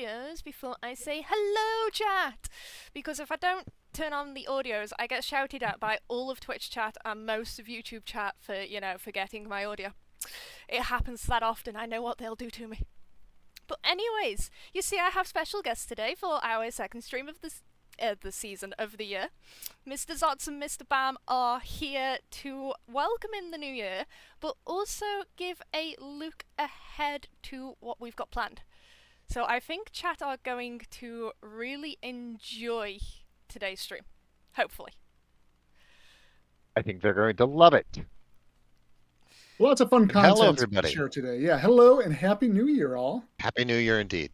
audios before I say hello, chat. Because if I don't turn on the audios, I get shouted at by all of Twitch chat and most of YouTube chat for, forgetting my audio. It happens that often. I know what they'll do to me. But anyways, you see, I have special guests today for our second stream of the season of the year. Mr. Zotz and Mr. Bam are here to welcome in the new year, but also give a look ahead to what we've got planned. So I think chat are going to really enjoy today's stream. Hopefully. I think they're going to love it. Lots of fun content Hello, everybody. to share today. Yeah, hello and Happy New Year, all. Happy New Year indeed.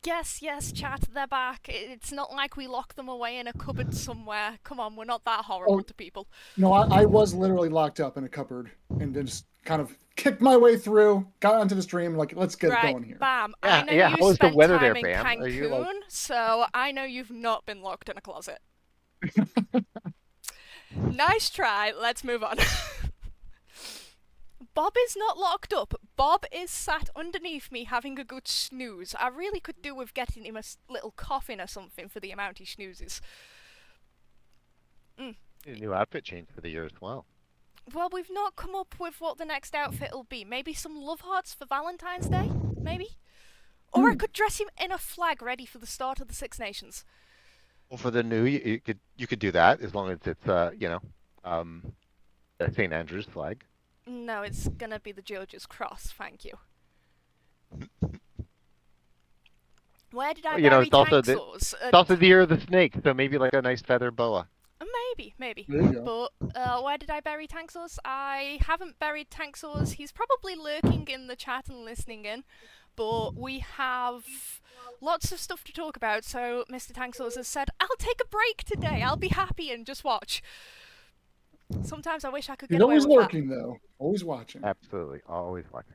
Yes, chat, they're back. It's not like we lock them away in a cupboard somewhere. Come on, we're not that horrible to people. No, I was literally locked up in a cupboard and then just kind of kicked my way through, got onto the stream, like, let's get it going here. Bam. Yeah, I know you how was spent the weather time there, in Bam? Cancun, Are you, so I know you've not been locked in a closet. Nice try, let's move on. Bob is not locked up. Bob is sat underneath me having a good snooze. I really could do with getting him a little coffin or something for the amount he snoozes. A new outfit change for the year as well. Well, we've not come up with what the next outfit will be. Maybe some love hearts for Valentine's Day? Maybe? Or I could dress him in a flag ready for the start of the Six Nations. Well, for the new, you could do that as long as it's St. Andrew's flag. No, it's gonna be the George's Cross, thank you. Where did I bury it's also Tanxors? It's also the year of the snake, so maybe like a nice feather boa. Maybe. There you go. But where did I bury Tanxors? I haven't buried Tanxors. He's probably lurking in the chat and listening in. But we have lots of stuff to talk about, so Mr. Tanxors has said, I'll take a break today. I'll be happy and just watch. Sometimes I wish I could get away with that. He's always lurking, though. Always watching. Absolutely, always watching.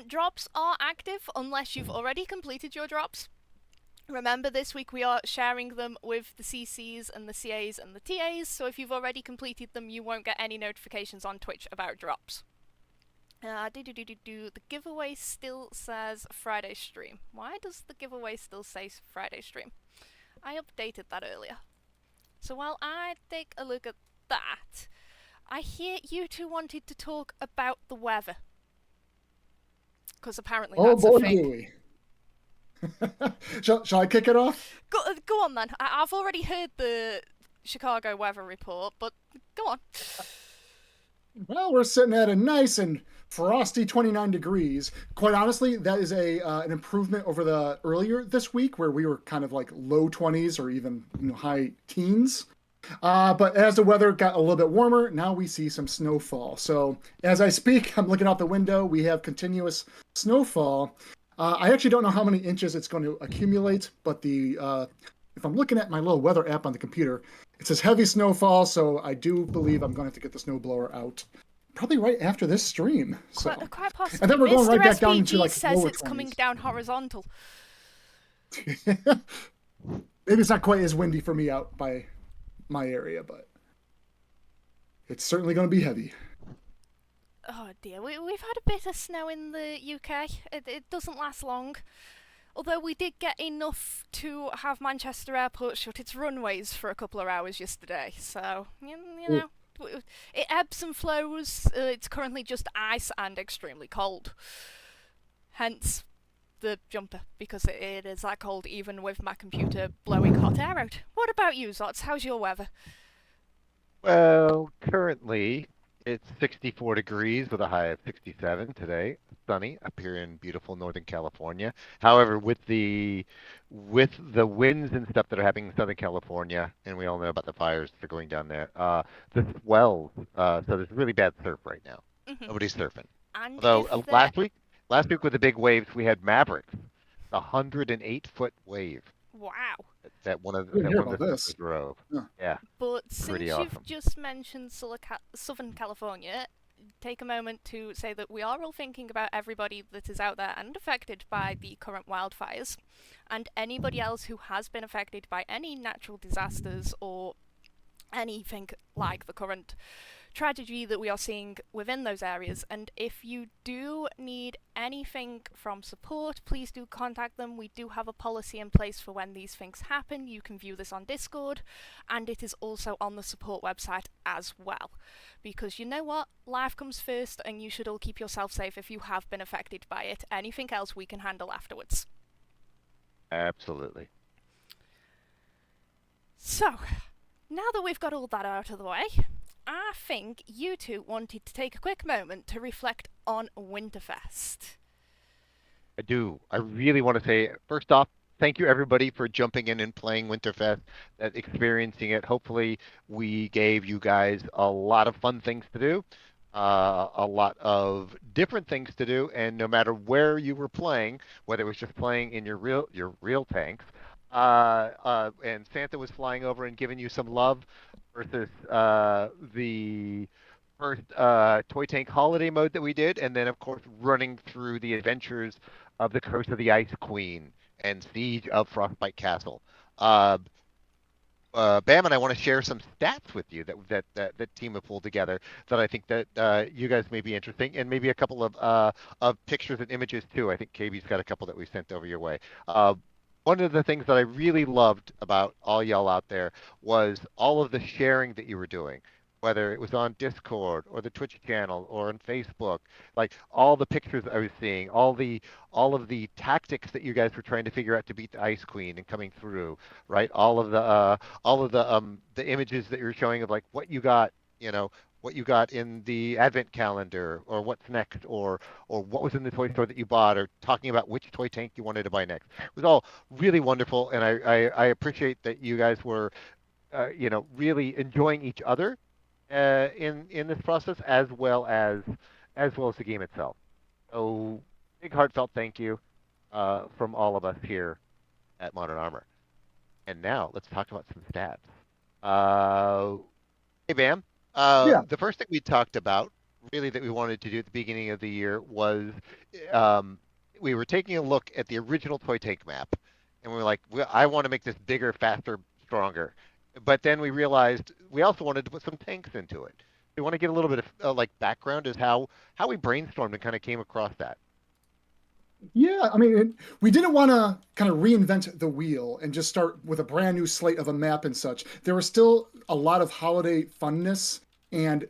Drops are active unless you've already completed your drops. Remember, this week we are sharing them with the CCs and the CAs and the TAs, so if you've already completed them, you won't get any notifications on Twitch about drops. The giveaway still says Friday stream. Why does the giveaway still say Friday stream? I updated that earlier. So while I take a look at that, I hear you two wanted to talk about the weather. Because apparently that's a thing. Do we? Shall I kick it off? Go on then. I've already heard the Chicago weather report, but go on. Well, we're sitting at a nice and frosty 29 degrees. Quite honestly, that is an improvement over the earlier this week where we were kind of like low 20s or even high teens. But as the weather got a little bit warmer, now we see some snowfall. So as I speak, I'm looking out the window. We have continuous snowfall. I actually don't know how many inches it's going to accumulate, but if I'm looking at my little weather app on the computer, it says heavy snowfall, so I do believe I'm going to have to get the snowblower out probably right after this stream. So. Quite possibly. And then we're going right back down into like says lower it's 20s. coming down horizontal. Maybe it's not quite as windy for me out by my area, but it's certainly going to be heavy. Oh dear, we've had a bit of snow in the UK. It doesn't last long. Although we did get enough to have Manchester Airport shut its runways for a couple of hours yesterday. So, it ebbs and flows. It's currently just ice and extremely cold. Hence the jumper, because it is that cold even with my computer blowing hot air out. What about you, Zots? How's your weather? Well, currently it's 64 degrees with a high of 67 today. Sunny up here in beautiful Northern California. However, with the winds and stuff that are happening in Southern California, and we all know about the fires that are going down there, the swells. So there's really bad surf right now. Nobody's surfing. And Although last week with the big waves, we had Mavericks, a 108-foot wave. Wow. That one of the drove. Yeah. But since you've awesome. just mentioned Southern California, take a moment to say that we are all thinking about everybody that is out there and affected by the current wildfires, and anybody else who has been affected by any natural disasters or anything like the current tragedy that we are seeing within those areas. And if you do need anything from support, please do contact them. We do have a policy in place for when these things happen. You can view this on Discord, and it is also on the support website as well. Because you know what? Life comes first, and you should all keep yourself safe if you have been affected by it. Anything else we can handle afterwards. Absolutely. So, now that we've got all that out of the way, I think you two wanted to take a quick moment to reflect on Winterfest. I do. I really want to say, first off, thank you everybody for jumping in and playing Winterfest, experiencing it. Hopefully, we gave you guys a lot of fun things to do, a lot of different things to do, and no matter where you were playing, whether it was just playing in your real tanks, and Santa was flying over and giving you some love, versus the first toy tank holiday mode that we did, and then of course running through the adventures of the Curse of the Ice Queen and Siege of Frostbite Castle. Uh, Bam and I want to share some stats with you that team have pulled together that I think that you guys may be interesting, and maybe a couple of pictures and images too. I think KB's got a couple that we sent over your way. One of the things that I really loved about all y'all out there was all of the sharing that you were doing, whether it was on Discord or the Twitch channel or on Facebook, like all the pictures I was seeing, all of the tactics that you guys were trying to figure out to beat the Ice Queen and coming through, right? All of the images that you're showing of like what you got, what you got in the advent calendar, or what's next, or what was in the toy store that you bought, or talking about which toy tank you wanted to buy next. It was all really wonderful, and I appreciate that you guys were really enjoying each other in this process, as well as the game itself. So big heartfelt thank you from all of us here at Modern Armor. And now let's talk about some stats. Hey Bam, Yeah. the first thing we talked about, really, that we wanted to do at the beginning of the year was um, we were taking a look at the original toy tank map, and we were like, I want to make this bigger, faster, stronger. But then we realized we also wanted to put some tanks into it. We want to get a little bit of like background as how we brainstormed and kind of came across that. Yeah, I mean, we didn't want to kind of reinvent the wheel and just start with a brand new slate of a map and such. There was still a lot of holiday funness, and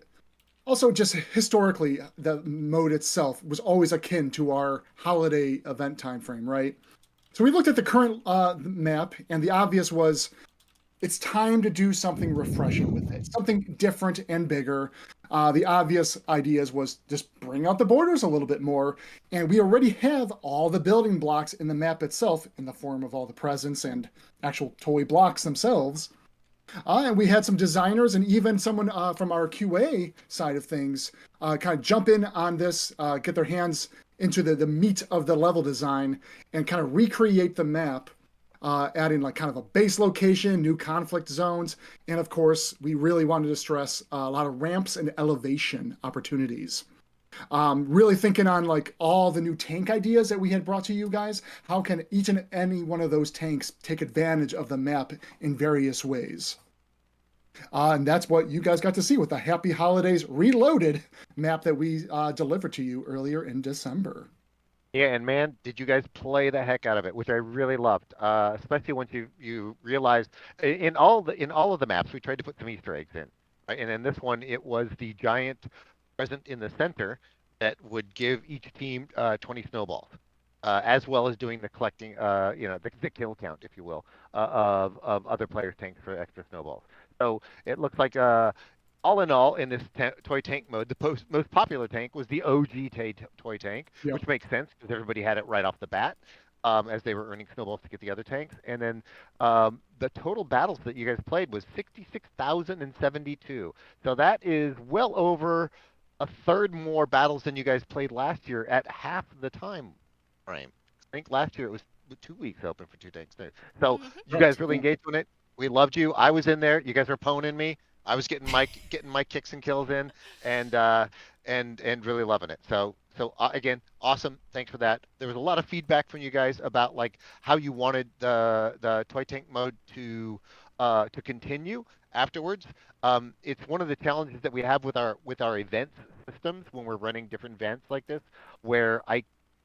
also just historically, the mode itself was always akin to our holiday event time frame, right? So we looked at the current map, and the obvious was it's time to do something refreshing with it, something different and bigger. The obvious ideas was just bring out the borders a little bit more, and we already have all the building blocks in the map itself in the form of all the presents and actual toy blocks themselves. And we had some designers and even someone from our QA side of things kind of jump in on this, get their hands into the meat of the level design and kind of recreate the map, adding like kind of a base location, new conflict zones, and of course, we really wanted to stress a lot of ramps and elevation opportunities. Really thinking on like all the new tank ideas that we had brought to you guys. How can each and any one of those tanks take advantage of the map in various ways? And that's what you guys got to see with the Happy Holidays Reloaded map that we delivered to you earlier in December. Yeah, and man, did you guys play the heck out of it, which I really loved. Especially once you realized in all of the maps we tried to put some Easter eggs in, right? And in this one, it was the giant present in the center that would give each team 20 snowballs, as well as doing the collecting, the kill count, if you will, of other players' tanks for extra snowballs. So it looks like all in all, in this toy tank mode, the most popular tank was the OG toy tank, Yep. which makes sense because everybody had it right off the bat, as they were earning snowballs to get the other tanks. And then the total battles that you guys played was 66,072. So that is well over a third more battles than you guys played last year at half the time frame. I think last year it was 2 weeks open for two tanks there. So you guys really engaged in it. We loved you. I was in there. You guys were pwning me. I was getting my kicks and kills in, and really loving it. So again, awesome. Thanks for that. There was a lot of feedback from you guys about like how you wanted the toy tank mode to to continue afterwards. It's one of the challenges that we have with our events systems when we're running different events like this, where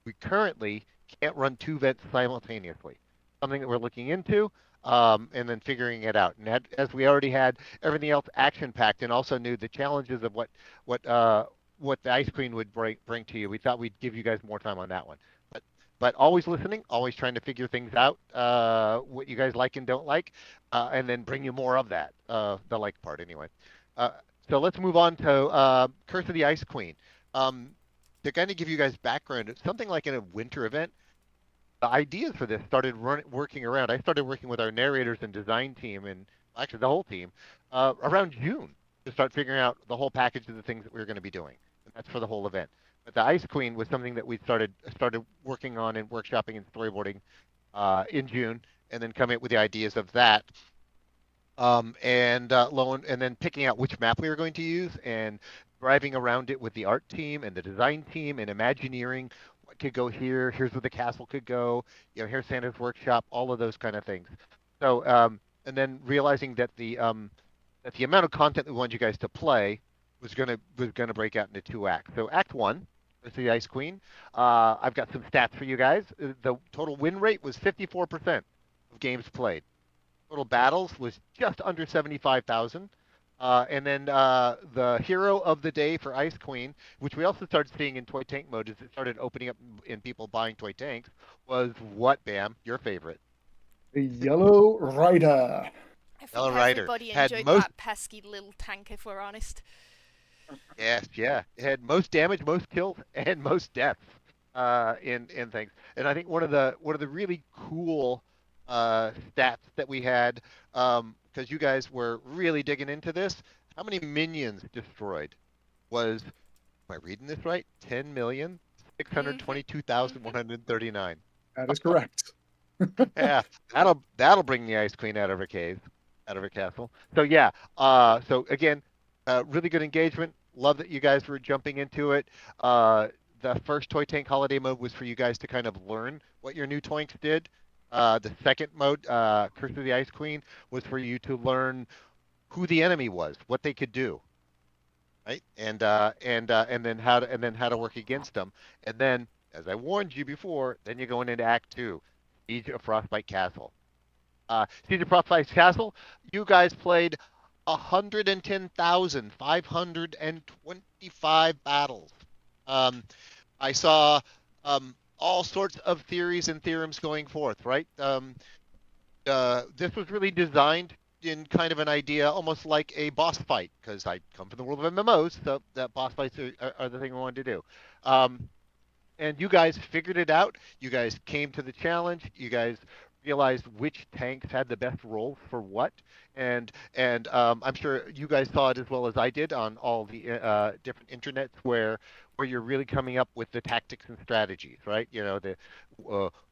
we currently can't run two events simultaneously. Something that we're looking into, and then figuring it out. And as we already had everything else action packed, and also knew the challenges of what what the Ice Queen would bring to you, we thought we'd give you guys more time on that one. But always listening, always trying to figure things out, what you guys like and don't like, and then bring you more of that, the like part anyway. Uh, so let's move on to Curse of the Ice Queen. Um, to kind of give you guys background, it's something like in a winter event. The ideas for this started working around. I started working with our narrators and design team, and actually the whole team, around June to start figuring out the whole package of the things that we were going to be doing. And that's for the whole event. But the Ice Queen was something that we started working on and workshopping and storyboarding in June, and then coming up with the ideas of that. And then picking out which map we were going to use and driving around it with the art team and the design team and imagineering what could go here. Here's where the castle could go. Here's Santa's workshop. All of those kind of things. So, and then realizing that the amount of content we wanted you guys to play was gonna break out into two acts. So, Act One is the Ice Queen. I've got some stats for you guys. The total win rate was 54% of games played. Total battles was just under 75,000. And then the hero of the day for Ice Queen, which we also started seeing in toy tank mode as it started opening up in people buying toy tanks, was what, Bam? Your favorite? The Yellow Rider. I Yellow think Rider. everybody Had enjoyed most. that pesky little tank, if we're honest. Yes, yeah. It had most damage, most kills, and most deaths in things. And I think one of the really cool stats that we had, because you guys were really digging into this, how many minions destroyed was, am I reading this right? 10,622,139. That is correct. Yeah, that'll bring the Ice Queen out of her cave, out of her castle. So yeah, so again, really good engagement. Love that you guys were jumping into it. The first Toy Tank Holiday mode was for you guys to kind of learn what your new tanks did. The second mode, Curse of the Ice Queen, was for you to learn who the enemy was, what they could do, right? And then how to work against them. And then, as I warned you before, then you're going into Act Two, Siege of Frostbite Castle. Siege of Frostbite Castle, you guys played 110,525 battles. I saw all sorts of theories and theorems going forth, right? This was really designed in kind of an idea, almost like a boss fight, because I come from the world of MMOs, so that boss fights are the thing we wanted to do. And you guys figured it out. You guys came to the challenge. You guys realized which tanks had the best roles for what, and I'm sure you guys saw it as well as I did on all the different internets where you're really coming up with the tactics and strategies, right?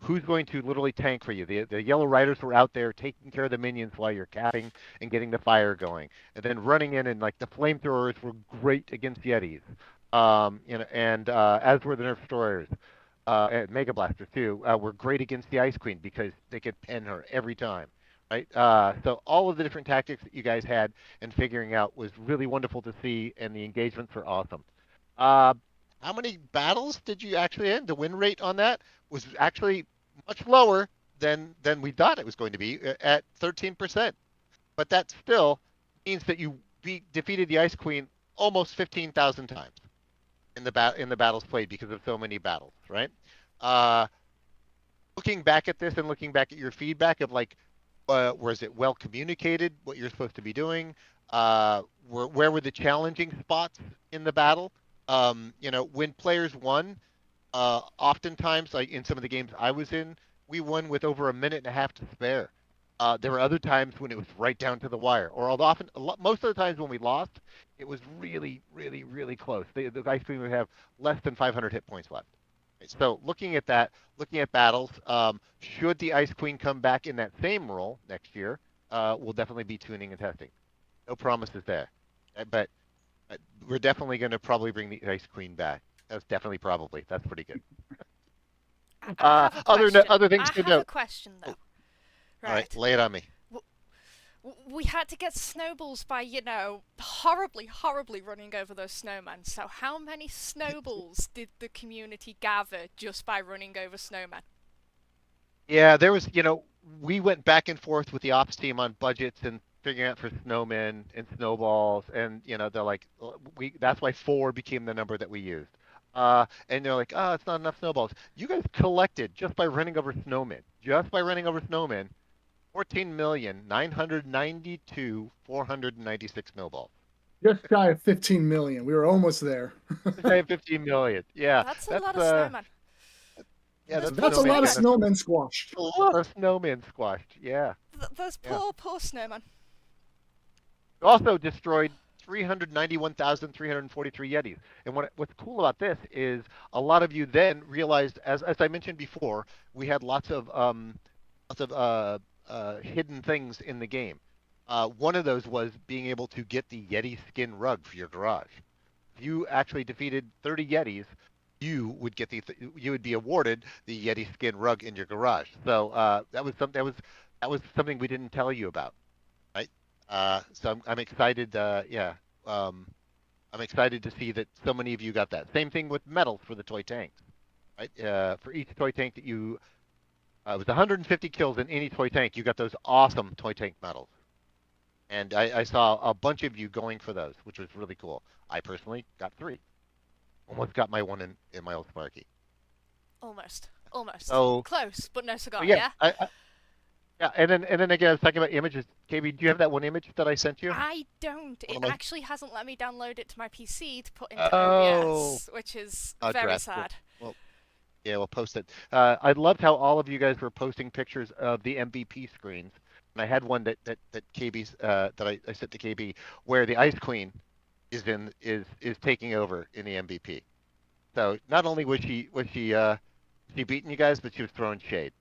Who's going to literally tank for you. The Yellow Riders were out there taking care of the minions while you're capping and getting the fire going, and then running in, and like the flamethrowers were great against Yetis. And as were the Nerf destroyers, and Mega Blasters too, were great against the Ice Queen because they could pin her every time, right? So all of the different tactics that you guys had and figuring out was really wonderful to see, and the engagements were awesome. Uh, how many battles did you actually end? The win rate on that was actually much lower than we thought it was going to be, at 13%. But that still means that you defeated the Ice Queen almost 15,000 times in the battles played because of so many battles, right? Uh, Looking back at this and looking back at your feedback of like, was it well communicated what you're supposed to be doing? Where were the challenging spots in the battle? When players won, oftentimes, like in some of the games I was in, we won with over a minute and a half to spare. There were other times when it was right down to the wire, or although most of the times when we lost, it was really, really, really close. The Ice Queen would have less than 500 hit points left. Right, so looking at that, looking at battles, should the Ice Queen come back in that same role next year, we'll definitely be tuning and testing. No promises there, but we're definitely going to probably bring the Ice Queen back. That's definitely probably. That's pretty good. I have a question. Other things I to have a note. question though. All right, Right. lay it on me. We had to get snowballs by, horribly, horribly running over those snowmen. So how many snowballs did the community gather just by running over snowmen? Yeah, there was, we went back and forth with the ops team on budgets and figuring out for snowmen and snowballs, and they're like, that's why 4 became the number that we used. And they're like, oh, it's not enough snowballs. You guys collected just by running over snowmen, 14,992,496 snowballs. Just shy of 15 million. We were almost there. I have 15 million. Yeah, That's a lot of snowmen. Yeah, that's a lot of snowmen squashed. A lot of snowmen squashed. Yeah. Those poor snowmen. Also destroyed 391,343 Yetis. And what's cool about this is a lot of you then realized, as I mentioned before, we had lots of hidden things in the game. One of those was being able to get the Yeti skin rug for your garage. If you actually defeated 30 Yetis, you would get you would be awarded the Yeti skin rug in your garage. So that was something we didn't tell you about, right? So I'm excited. I'm excited to see that so many of you got that. Same thing with medals for the toy tanks, right? For each toy tank that it was 150 kills in any toy tank. You got those awesome toy tank medals, and I saw a bunch of you going for those, which was really cool. I personally got 3. Almost got my one in my old Sparky. Almost. So close, but no cigar. yeah. Yeah, and then again, I was talking about images. KB, do you have that one image that I sent you? I don't. It actually hasn't let me download it to my PC to put into Oh. OBS, which is very sad. Well, yeah, we'll post it. I loved how all of you guys were posting pictures of the MVP screens, and I had one that KB's that I sent to KB where the Ice Queen is taking over in the MVP. So not only was she beating you guys, but she was throwing shade.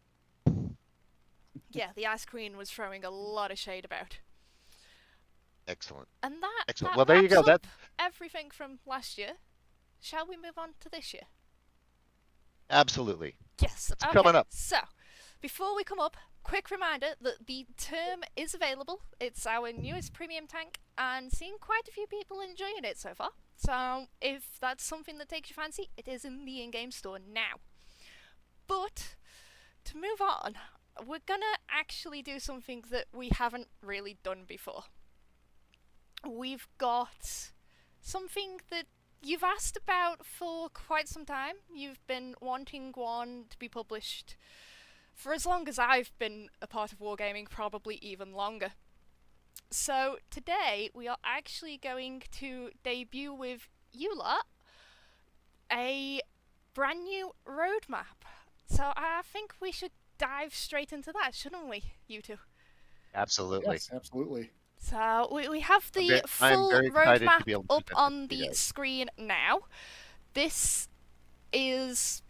Yeah, the Ice Queen was throwing a lot of shade about. Excellent. And that Excellent. Well, there you go. That's everything from last year. Shall we move on to this year? Absolutely. Yes. It's coming up. So, before we come up, quick reminder that the term is available. It's our newest premium tank, and seeing quite a few people enjoying it so far. So, if that's something that takes your fancy, it is in the in-game store now. But, to move on, we're gonna actually do something that we haven't really done before. We've got something that you've asked about for quite some time. You've been wanting one to be published for as long as I've been a part of Wargaming, probably even longer. So today we are actually going to debut with you lot a brand new roadmap. So I think we should dive straight into that, shouldn't we, you two? Absolutely. Yes, absolutely. So we have the full roadmap up on the screen now. This is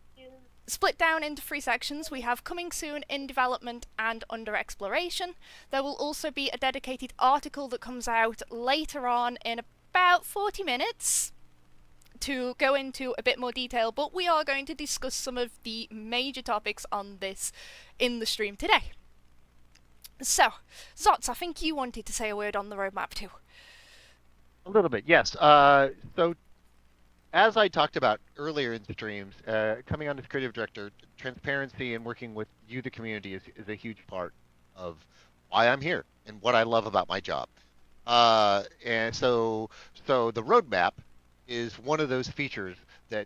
split down into 3 sections. We have coming soon, in development, and under exploration. There will also be a dedicated article that comes out later on in about 40 minutes to go into a bit more detail, but we are going to discuss some of the major topics on this in the stream today. So, Zots, I think you wanted to say a word on the roadmap too. A little bit, yes. So, as I talked about earlier in the streams, coming on as creative director, transparency and working with you, the community, is a huge part of why I'm here and what I love about my job. And so the roadmap is one of those features that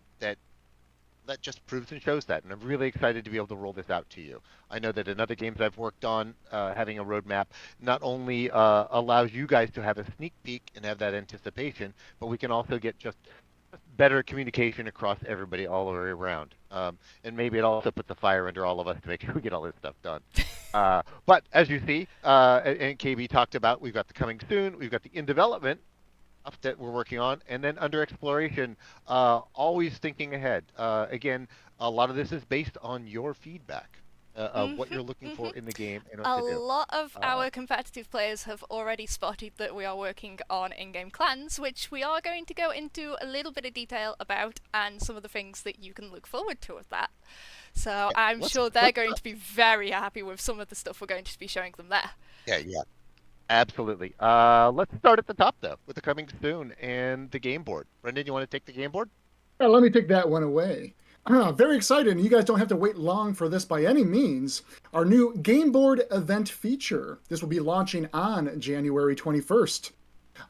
just proves and shows that, and I'm really excited to be able to roll this out to you. I know that in other games I've worked on, having a roadmap not only allows you guys to have a sneak peek and have that anticipation, but we can also get just better communication across everybody all the way around. And maybe it also puts a fire under all of us to make sure we get all this stuff done. But as you see, and KB talked about, we've got the coming soon, we've got the in development stuff that we're working on, and then under exploration, always thinking ahead. Again, a lot of this is based on your feedback of what you're looking for in the game and what to do. A lot of our competitive players have already spotted that we are working on in-game clans, which we are going to go into a little bit of detail about, and some of the things that you can look forward to with that. So yeah, I'm sure they're going to be very happy with some of the stuff we're going to be showing them there. Yeah. Absolutely. Let's start at the top though, with the coming soon and the game board. Brendan, you want to take the game board? Let me take that one away. Very excited, and you guys don't have to wait long for this by any means. Our new game board event feature. This will be launching on January 21st.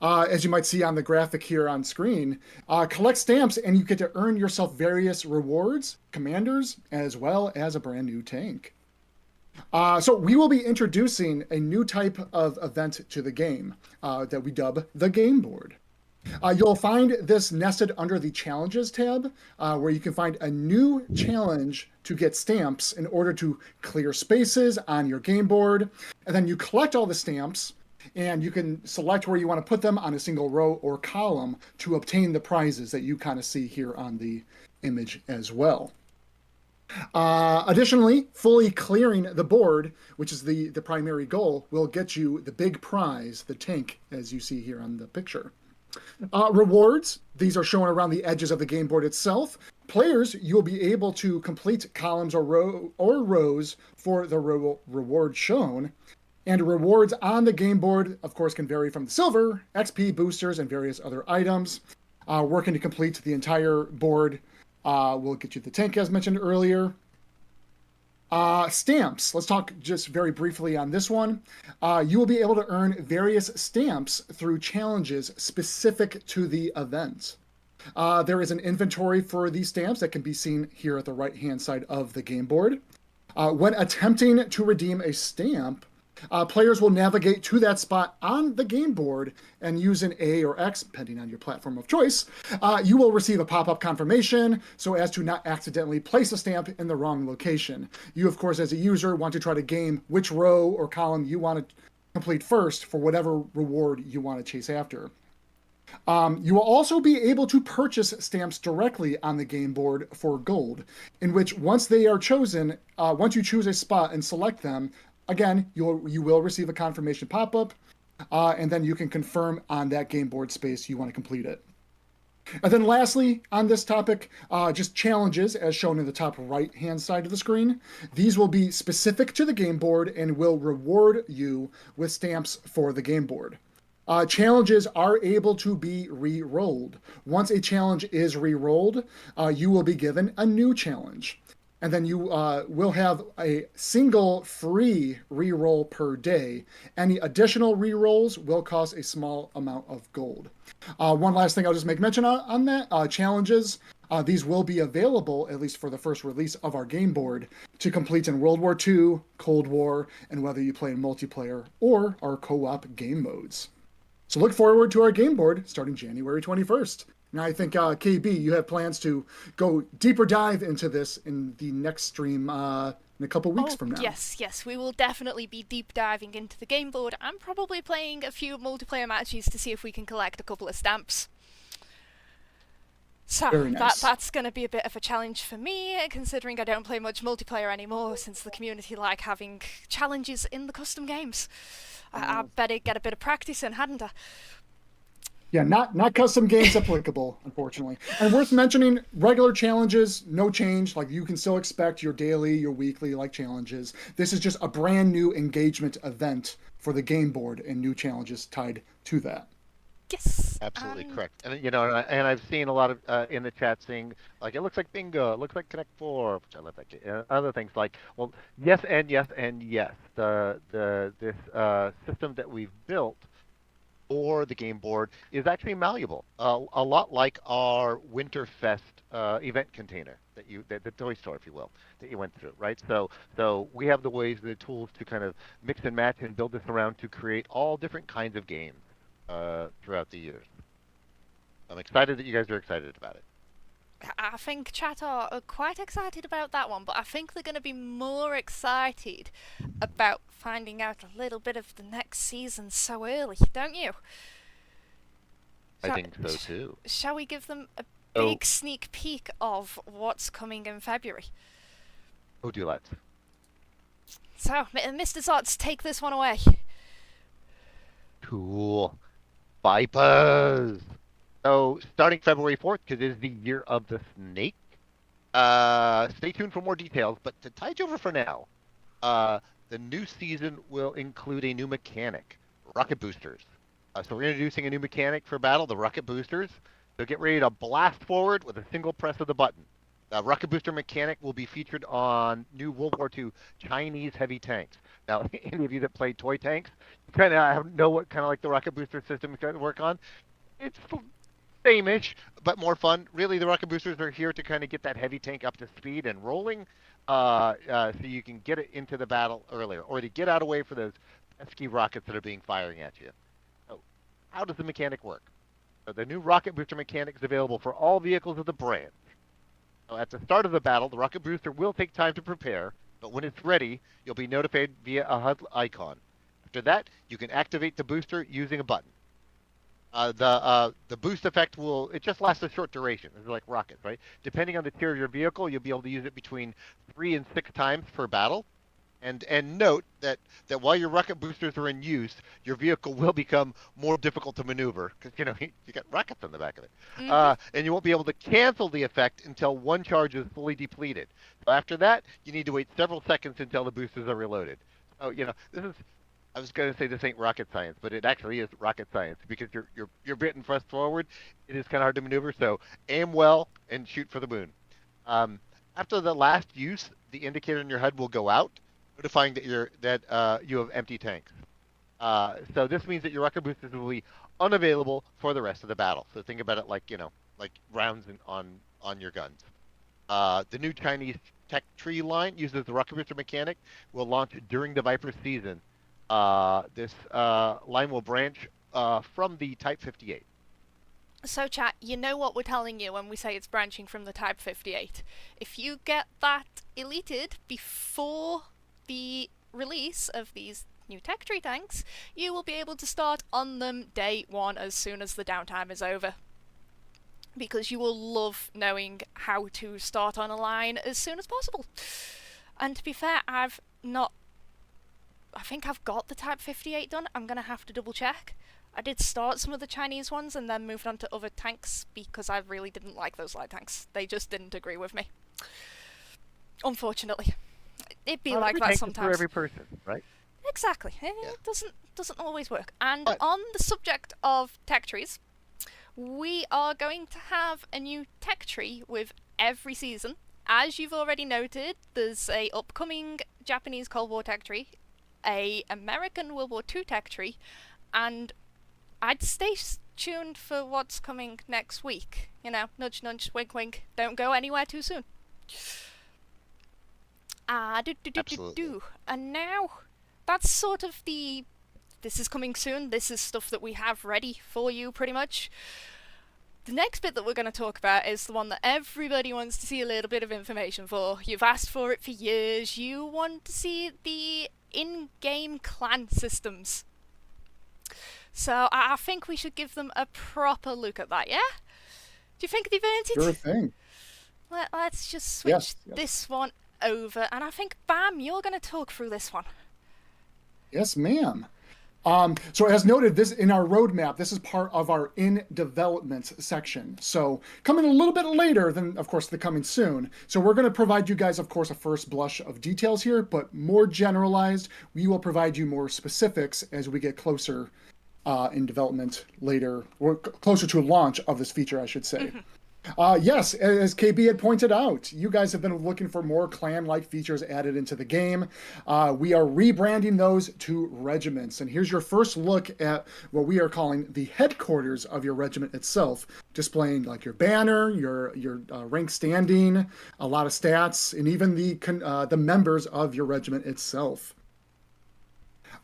As you might see on the graphic here on screen, collect stamps and you get to earn yourself various rewards, commanders, as well as a brand new tank. So we will be introducing a new type of event to the game that we dub the game board. You'll find this nested under the challenges tab, where you can find a new challenge to get stamps in order to clear spaces on your game board. And then you collect all the stamps, and you can select where you want to put them on a single row or column to obtain the prizes that you kind of see here on the image as well. Additionally, fully clearing the board, which is the primary goal, will get you the big prize, the tank, as you see here on the picture. Rewards, these are shown around the edges of the game board itself. Players, you'll be able to complete columns or rows for the reward shown. And rewards on the game board, of course, can vary from the silver, XP boosters, and various other items. Working to complete the entire board will get you the tank, as mentioned earlier. Stamps. Let's talk just very briefly on this one. You will be able to earn various stamps through challenges specific to the event. There is an inventory for these stamps that can be seen here at the right-hand side of the game board. When attempting to redeem a stamp, players will navigate to that spot on the game board and use an A or X, depending on your platform of choice. You will receive a pop-up confirmation so as to not accidentally place a stamp in the wrong location. You, of course, as a user, want to try to game which row or column you want to complete first for whatever reward you want to chase after. You will also be able to purchase stamps directly on the game board for gold, in which once they are chosen, once you choose a spot and select them, again, you will receive a confirmation pop-up, and then you can confirm on that game board space you want to complete it. And then lastly, on this topic, just challenges as shown in the top right-hand side of the screen. These will be specific to the game board and will reward you with stamps for the game board. Challenges are able to be re-rolled. Once a challenge is re-rolled, you will be given a new challenge. And then you will have a single free re-roll per day. Any additional re-rolls will cost a small amount of gold. One last thing I'll just make mention on that, challenges. These will be available, at least for the first release of our game board, to complete in World War II, Cold War, and whether you play in multiplayer or our co-op game modes. So look forward to our game board starting January 21st. And I think, KB, you have plans to go deeper dive into this in the next stream in a couple weeks from now. Yes, we will definitely be deep diving into the game board. I'm probably playing a few multiplayer matches to see if we can collect a couple of stamps. So Nice. that's going to be a bit of a challenge for me, considering I don't play much multiplayer anymore since the community like having challenges in the custom games. I better get a bit of practice in, hadn't I? Yeah, not custom games applicable, unfortunately. And worth mentioning, regular challenges, no change. Like, you can still expect your daily, your weekly, like, challenges. This is just a brand new engagement event for the game board and new challenges tied to that. Yes. Absolutely correct. And and I've seen a lot of in the chat saying like it looks like bingo, it looks like Connect Four, which I love that. Other things like well, yes and yes and yes. This system that we've built or the game board is actually malleable, a lot like our Winterfest event container the toy store, if you will, that you went through, right? So we have the tools to kind of mix and match and build this around to create all different kinds of games throughout the years. I'm excited that you guys are excited about it. I think chat are quite excited about that one, but I think they're going to be more excited about finding out a little bit of the next season so early, don't you? I think so too. Shall we give them a big sneak peek of what's coming in February? Oh, do let's. So, Mr. Zots, take this one away. Cool. Vipers! So, starting February 4th, because it is the year of the snake, stay tuned for more details, but to tide you over for now, the new season will include a new mechanic, rocket boosters. So we're introducing a new mechanic for battle, the rocket boosters. So get ready to blast forward with a single press of the button. The rocket booster mechanic will be featured on new World War II Chinese heavy tanks. Now, any of you that play toy tanks, kind of know what kind of like the rocket booster system is going to work on. It's same-ish, but more fun. Really, the rocket boosters are here to kind of get that heavy tank up to speed and rolling, so you can get it into the battle earlier, or to get out of the way for those pesky rockets that are being firing at you. So, how does the mechanic work? So the new rocket booster mechanic is available for all vehicles of the brand. So at the start of the battle, the rocket booster will take time to prepare, but when it's ready, you'll be notified via a HUD icon. After that, you can activate the booster using a button. The boost effect it just lasts a short duration. It's like rockets, right? Depending on the tier of your vehicle, you'll be able to use it between 3 and 6 times per battle. And note that while your rocket boosters are in use, your vehicle will become more difficult to maneuver because you got rockets on the back of it, and you won't be able to cancel the effect until one charge is fully depleted. So after that, you need to wait several seconds until the boosters are reloaded. So this is. I was going to say this ain't rocket science, but it actually is rocket science because you're bitten thrust forward. It is kind of hard to maneuver, so aim well and shoot for the moon. After the last use, the indicator in your HUD will go out, notifying that you have empty tanks. So this means that your rocket boosters will be unavailable for the rest of the battle. So think about it like rounds on your guns. The new Chinese tech tree line uses the rocket booster mechanic. Will launch during the Viper season. This line will branch from the Type 58. So chat, you know what we're telling you when we say it's branching from the Type 58. If you get that elited before the release of these new tech tree tanks, you will be able to start on them day one as soon as the downtime is over. Because you will love knowing how to start on a line as soon as possible. And to be fair, I think I've got the Type 58 done. I'm going to have to double check. I did start some of the Chinese ones and then moved on to other tanks because I really didn't like those light tanks. They just didn't agree with me. Unfortunately. It'd be like that sometimes. For every person, right? Exactly. It doesn't always work. And on the subject of tech trees, we are going to have a new tech tree with every season. As you've already noted, there's a upcoming Japanese Cold War tech tree, a American World War II tech tree, and I'd stay tuned for what's coming next week. Nudge nudge, wink wink, don't go anywhere too soon. Absolutely. And now, that's sort of this is coming soon, this is stuff that we have ready for you pretty much. The next bit that we're going to talk about is the one that everybody wants to see a little bit of information for. You've asked for it for years. You want to see the in-game clan systems. So I think we should give them a proper look at that, yeah? Do you think they've earned it? Sure thing. Let's just switch this one over. And I think, Bam, you're going to talk through this one. Yes, ma'am. So as noted, this in our roadmap, this is part of our in development section. So coming a little bit later than, of course, the coming soon. So we're going to provide you guys, of course, a first blush of details here, but more generalized. We will provide you more specifics as we get closer in development later, or closer to a launch of this feature, I should say. Yes, as KB had pointed out, you guys have been looking for more clan-like features added into the game. We are rebranding those to regiments. And here's your first look at what we are calling the headquarters of your regiment itself, displaying like your banner, your rank standing, a lot of stats, and even the members of your regiment itself.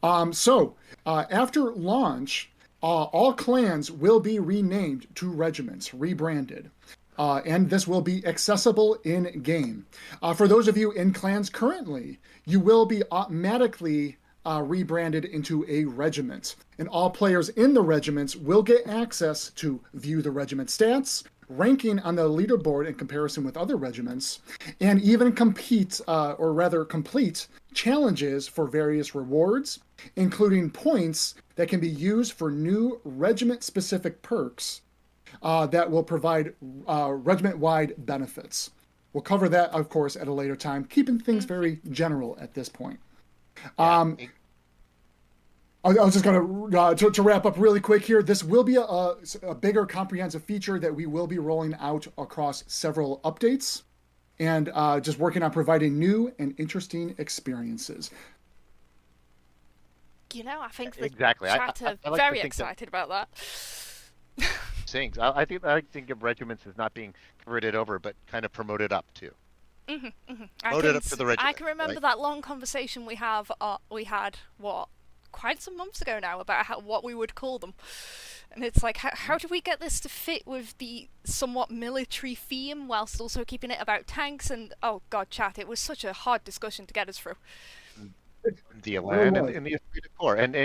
After launch, all clans will be renamed to regiments, rebranded. And this will be accessible in-game. For those of you in clans currently, you will be automatically rebranded into a regiment. And all players in the regiments will get access to view the regiment stats, ranking on the leaderboard in comparison with other regiments, and even complete challenges for various rewards, including points that can be used for new regiment-specific perks that will provide regiment-wide benefits. We'll cover that, of course, at a later time, keeping things very general at this point. I was just going to wrap up really quick here. This will be a bigger comprehensive feature that we will be rolling out across several updates and just working on providing new and interesting experiences. I think the Exactly. chat are I like to very think that excited about that. things. I think of regiments as not being converted over, but kind of promoted up too. Promoted up to the I regiment. can remember Right? that long conversation we had what quite some months ago now about what we would call them, and it's like how do we get this to fit with the somewhat military theme whilst also keeping it about tanks? And oh god, chat, it was such a hard discussion to get us through. The Really land was. and the esprit de corps, and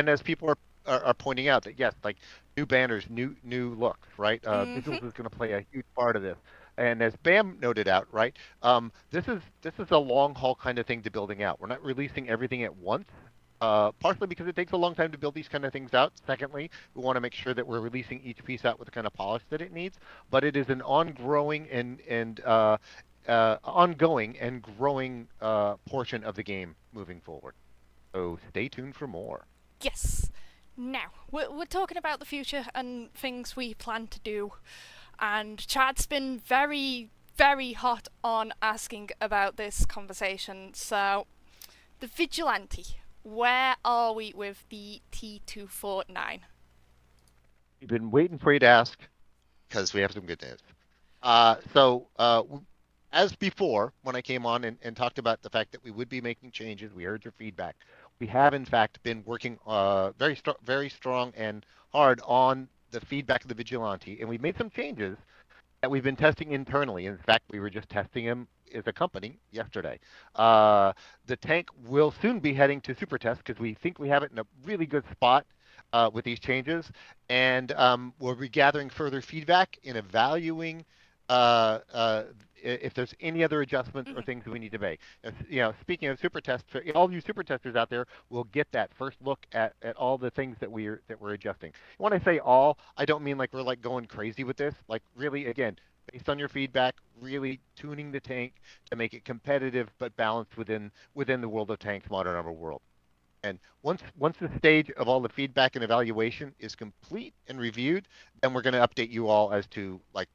as people are pointing out that yes, like new banners, new looks, right? Visuals is going to play a huge part of this, and as Bam noted out, right? This is a long haul kind of thing to building out. We're not releasing everything at once. Partially because it takes a long time to build these kind of things out. Secondly, we want to make sure that we're releasing each piece out with the kind of polish that it needs. But it is an ongoing and growing portion of the game moving forward. So stay tuned for more. Yes. Now we're talking about the future and things we plan to do, and chat's been very hot on asking about this conversation. So the vigilante. Where are we with the T249? We've been waiting for you to ask because we have some good news. So, as before, when I came on and talked about the fact that we would be making changes, we heard your feedback. We have, in fact, been working very strong and hard on the feedback of the vigilante, and we've made some changes that we've been testing internally. In fact, we were just testing them as a company yesterday. The tank will soon be heading to super test because we think we have it in a really good spot with these changes, and we'll be gathering further feedback and evaluating if there's any other adjustments or things that we need to make. Speaking of super tests, all you super testers out there will get that first look at all the things that we're adjusting. When I say all, I don't mean like we're like going crazy with this. Like really, again, based on your feedback, really tuning the tank to make it competitive but balanced within the World of Tanks Modern Armor world. And once the stage of all the feedback and evaluation is complete and reviewed, then we're going to update you all as to like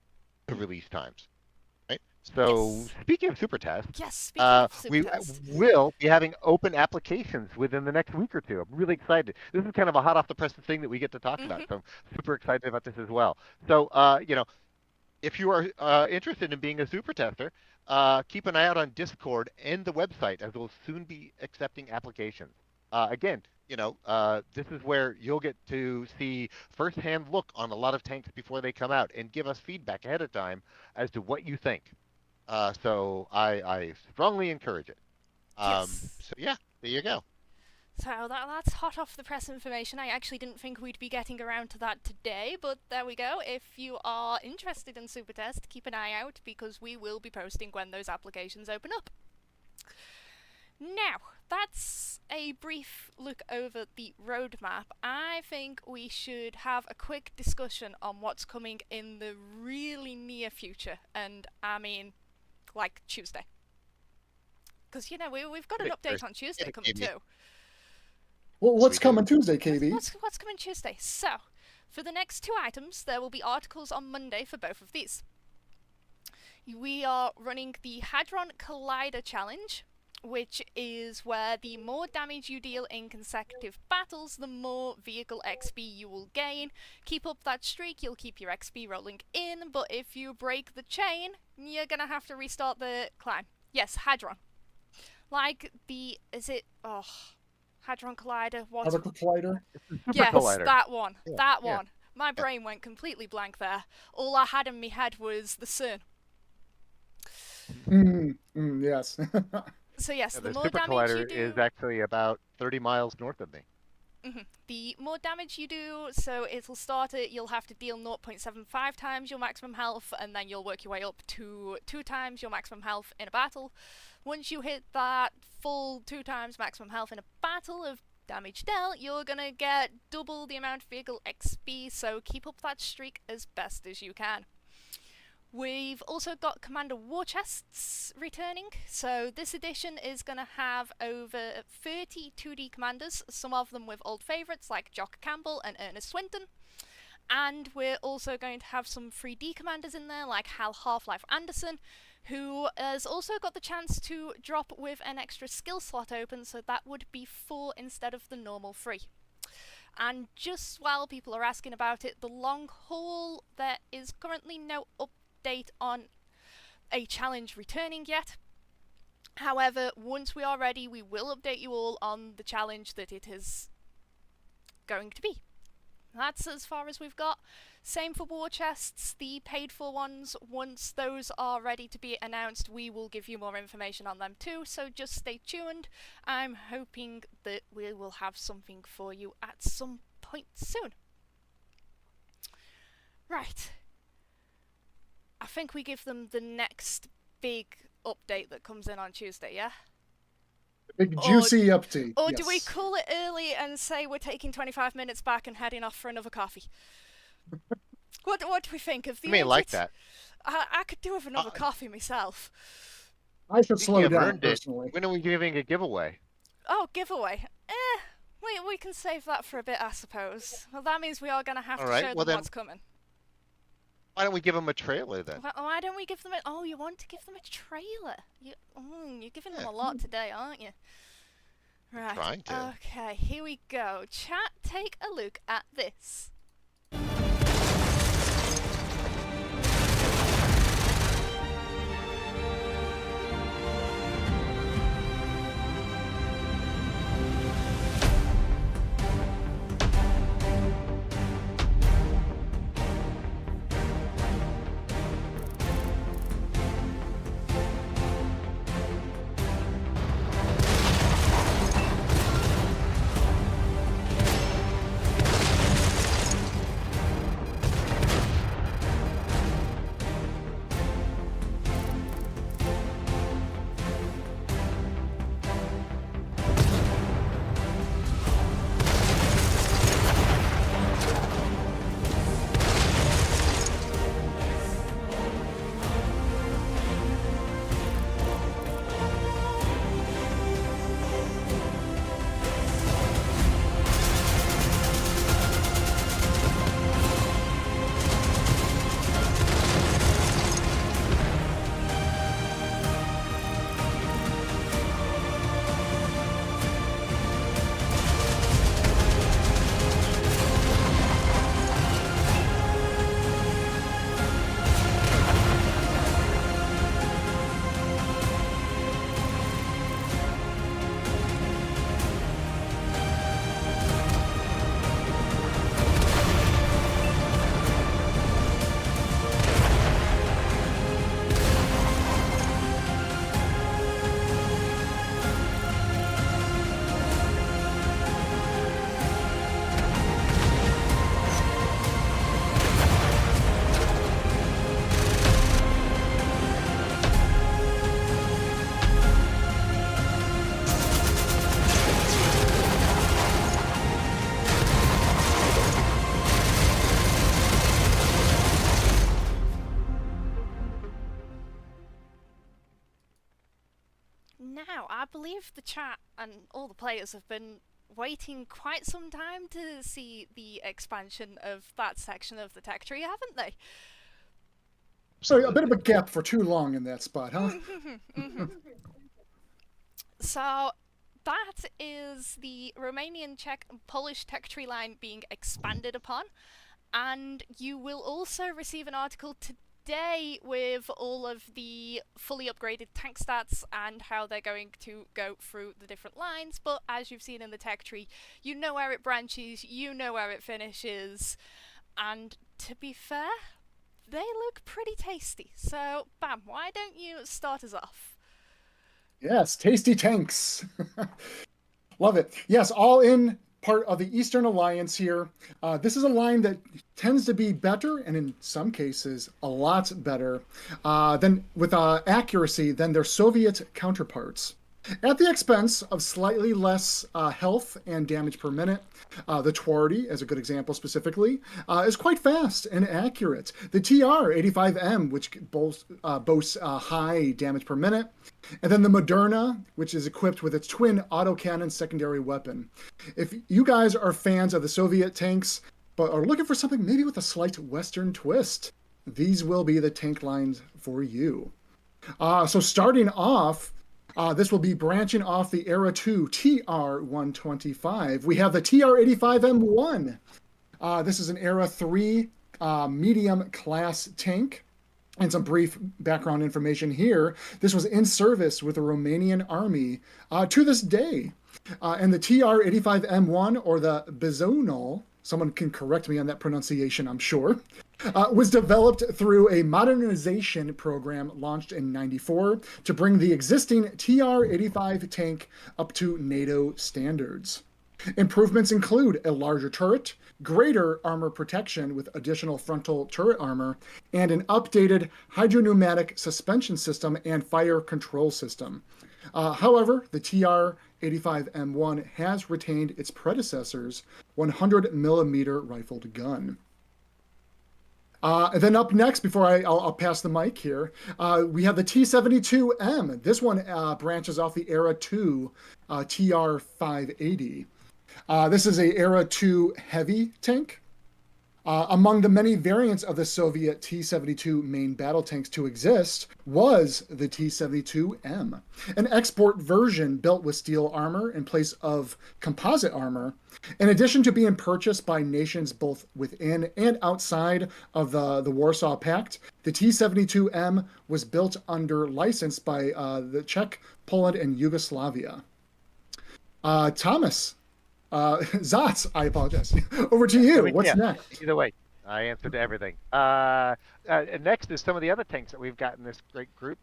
the release times. Right? So Yes. speaking of super tests, Yes, speaking of super we test. will be having open applications within the next week or two. I'm really excited. This is kind of a hot off the presses thing that we get to talk about, so I'm super excited about this as well. So if you are interested in being a super tester, keep an eye out on Discord and the website as we'll soon be accepting applications. Again, this is where you'll get to see firsthand look on a lot of tanks before they come out and give us feedback ahead of time as to what you think. So I strongly encourage it. Yes. So yeah, there you go. So that's hot off the press information. I actually didn't think we'd be getting around to that today, but there we go. If you are interested in Super Test, keep an eye out because we will be posting when those applications open up. Now, that's a brief look over the roadmap. I think we should have a quick discussion on what's coming in the really near future, and I mean, like Tuesday. Because, we've got an update on Tuesday coming too. Well, what's We do. coming Tuesday, KB? What's coming Tuesday? So, for the next two items, there will be articles on Monday for both of these. We are running the Hadron Collider Challenge, which is where the more damage you deal in consecutive battles, the more vehicle XP you will gain. Keep up that streak, you'll keep your XP rolling in, but if you break the chain, you're gonna have to restart the climb. Yes, Hadron. Like the... Hadron Collider, what? Particle Collider? Super Yes, Collider. that one. Yeah, That yeah, one. My brain went completely blank there. All I had in my head was the CERN. Yes. So yes, Yeah, the the more Super damage you Collider do... is actually about 30 miles north of me. The more damage you do, so it'll start at, you'll have to deal 0.75 times your maximum health, and then you'll work your way up to 2 times your maximum health in a battle. Once you hit that full 2 times maximum health in a battle of damage dealt, you're gonna get double the amount of vehicle XP, so keep up that streak as best as you can. We've also got Commander War Chests returning, so this edition is going to have over 30 2D commanders, some of them with old favourites like Jock Campbell and Ernest Swinton, and we're also going to have some 3D commanders in there like Hal Half-Life Anderson, who has also got the chance to drop with an extra skill slot open, so that would be 4 instead of the normal 3. And just while people are asking about it, the long haul, there is currently no update on a challenge returning yet. However, once we are ready, we will update you all on the challenge that it is going to be. That's as far as we've got. Same for war chests, the paid for ones. Once those are ready to be announced, we will give you more information on them too, so just stay tuned. I'm hoping that we will have something for you at some point soon. Right. I think we give them the next big update that comes in on Tuesday, yeah? Big juicy update. Or yes. do we call it early and say we're taking 25 minutes back and heading off for another coffee? What do we think of the? You may like that. I could do with another coffee myself. I should slow You've down earned it. personally. When are we giving a giveaway? Oh, giveaway. We can save that for a bit, I suppose. Well, that means we are going to have to show them what's coming. Why don't we give them a trailer then? Why don't we give them a... Oh, you want to give them a trailer? You're giving them a lot today, aren't you? Right. Trying to. Okay, here we go. Chat, take a look at this. Now, I believe the chat and all the players have been waiting quite some time to see the expansion of that section of the tech tree, haven't they? So a bit of a gap for too long in that spot, huh? So that is the Romanian, Czech, and Polish tech tree line being expanded upon, and you will also receive an article today with all of the fully upgraded tank stats and how they're going to go through the different lines. But as you've seen in the tech tree, you know where it branches, you know where it finishes, and to be fair, they look pretty tasty. So Bam, why don't you start us off? Yes, tasty tanks. Love it. Yes, all in part of the Eastern Alliance here. This is a line that tends to be better, and in some cases, a lot better than with accuracy than their Soviet counterparts. at the expense of slightly less health and damage per minute. The Twardy, as a good example specifically, is quite fast and accurate. The TR-85M, which boasts high damage per minute, and then the Moderna, which is equipped with its twin autocannon secondary weapon. If you guys are fans of the Soviet tanks, but are looking for something maybe with a slight Western twist, these will be the tank lines for you. So starting off, this will be branching off the Era 2 TR-125. We have the TR-85M1. This is an Era 3 medium class tank. And some brief background information here. This was in service with the Romanian army to this day. And the TR-85M1, or the Bizonal, someone can correct me on that pronunciation, I'm sure, was developed through a modernization program launched in '94 to bring the existing TR-85 tank up to NATO standards. Improvements include a larger turret, greater armor protection with additional frontal turret armor, and an updated hydropneumatic suspension system and fire control system. However, the TR-85M1 has retained its predecessor's 100mm rifled gun. And then up next, before I'll pass the mic here, we have the T-72M. This one branches off the Era 2 TR-580. This is a Era 2 heavy tank. Among the many variants of the Soviet T-72 main battle tanks to exist was the T-72M, an export version built with steel armor in place of composite armor. In addition to being purchased by nations both within and outside of the Warsaw Pact, the T-72M was built under license by the Czech, Poland, and Yugoslavia. Thomas, Zats, I apologize. Over to you. What's next? Either way, I answered everything. Next is some of the other tanks that we've got in this great group.